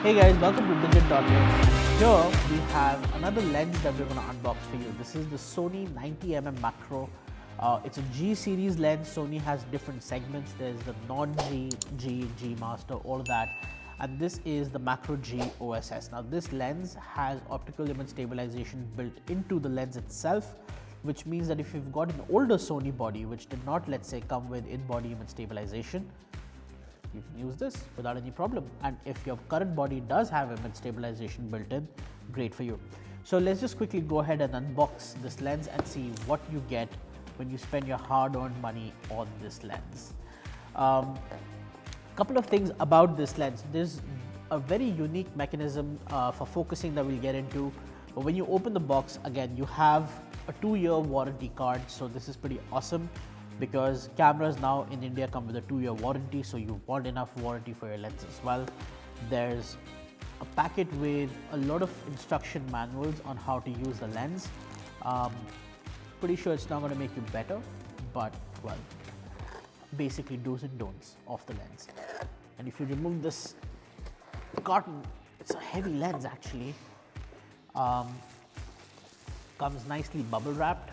Hey guys, welcome to Digit.in. Here we have another lens that we're going to unbox for you. This is the Sony 90mm Macro. It's a G series lens. Sony has different segments. There's the non-G, G, G Master, all of that. And this is the Macro G OSS. Now this lens has optical image stabilization built into the lens itself, which means that if you've got an older Sony body which did not, let's say, come with in-body image stabilization, you can use this without any problem. And if your current body does have image stabilization built in, great for you. So let's just quickly go ahead and unbox this lens and see what you get when you spend your hard-earned money on this lens. Couple of things about this lens. There's a very unique mechanism for focusing that we'll get into. But when you open the box, again, you have a 2-year warranty card. So this is pretty awesome, because cameras now in India come with a 2-year warranty, so you want enough warranty for your lens as well. There's a packet with a lot of instruction manuals on how to use the lens. Pretty sure it's not going to make you better, but well, basically do's and don'ts of the lens. And if you remove this carton, it's a heavy lens actually. Comes nicely bubble wrapped.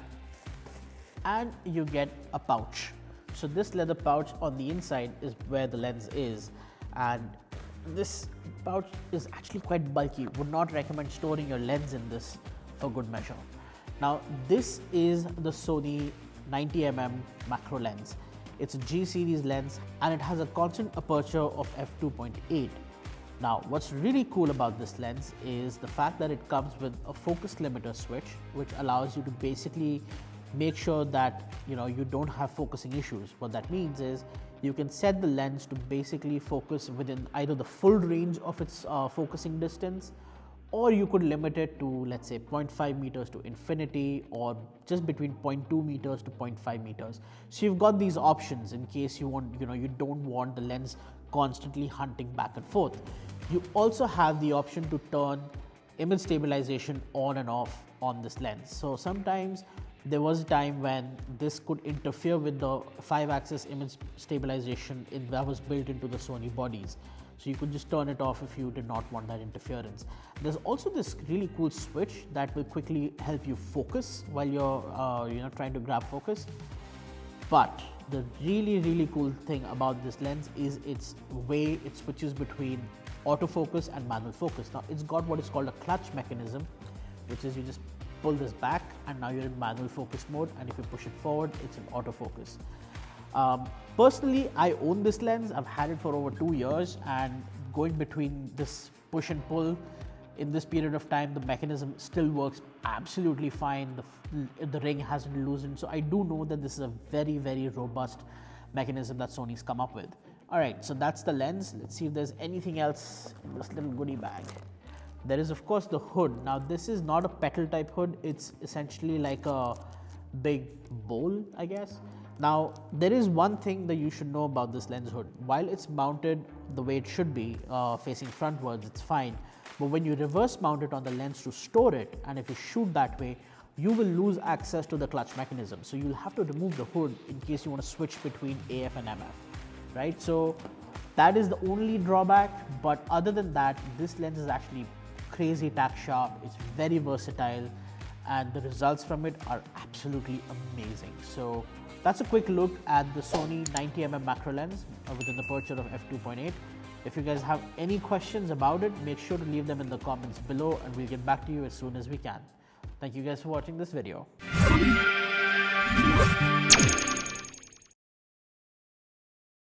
And you get a pouch. So this leather pouch on the inside is where the lens is, and this pouch is actually quite bulky. Would not recommend storing your lens in this for good measure. Now this is the Sony 90mm macro lens. It's a G series lens and it has a constant aperture of f2.8. Now what's really cool about this lens is the fact that it comes with a focus limiter switch, which allows you to basically make sure that you don't have focusing issues. What that means is you can set the lens to basically focus within either the full range of its focusing distance, or you could limit it to, let's say, 0.5 meters to infinity, or just between 0.2 meters to 0.5 meters. So you've got these options in case you want, you don't want the lens constantly hunting back and forth. You also have the option to turn image stabilization on and off on this lens. So sometimes there was a time when this could interfere with the 5-axis image stabilization that was built into the Sony bodies. So you could just turn it off if you did not want that interference. There's also this really cool switch that will quickly help you focus while you're trying to grab focus. But the really cool thing about this lens is its way it switches between autofocus and manual focus. Now it's got what is called a clutch mechanism, which is you just pull this back and now you're in manual focus mode, and if you push it forward, it's in autofocus. Personally, I own this lens. I've had it for over 2 years, and going between this push and pull in this period of time, the mechanism still works absolutely fine. The ring hasn't loosened, so I do know that this is a very robust mechanism that Sony's come up with. Alright, so that's the lens. Let's see if there's anything else in this little goodie bag. There is of course the hood. Now this is not a petal type hood, it's essentially like a big bowl, I guess. Now there is one thing that you should know about this lens hood. While it's mounted the way it should be, facing frontwards, it's fine. But when you reverse mount it on the lens to store it, and if you shoot that way, you will lose access to the clutch mechanism. So you'll have to remove the hood in case you want to switch between AF and MF, right? So that is the only drawback, but other than that, this lens is actually crazy tack sharp. It's very versatile, and the results from it are absolutely amazing. So that's a quick look at the Sony 90mm macro lens with an aperture of f2.8. If you guys have any questions about it, make sure to leave them in the comments below, and we'll get back to you as soon as we can. Thank you guys for watching this video.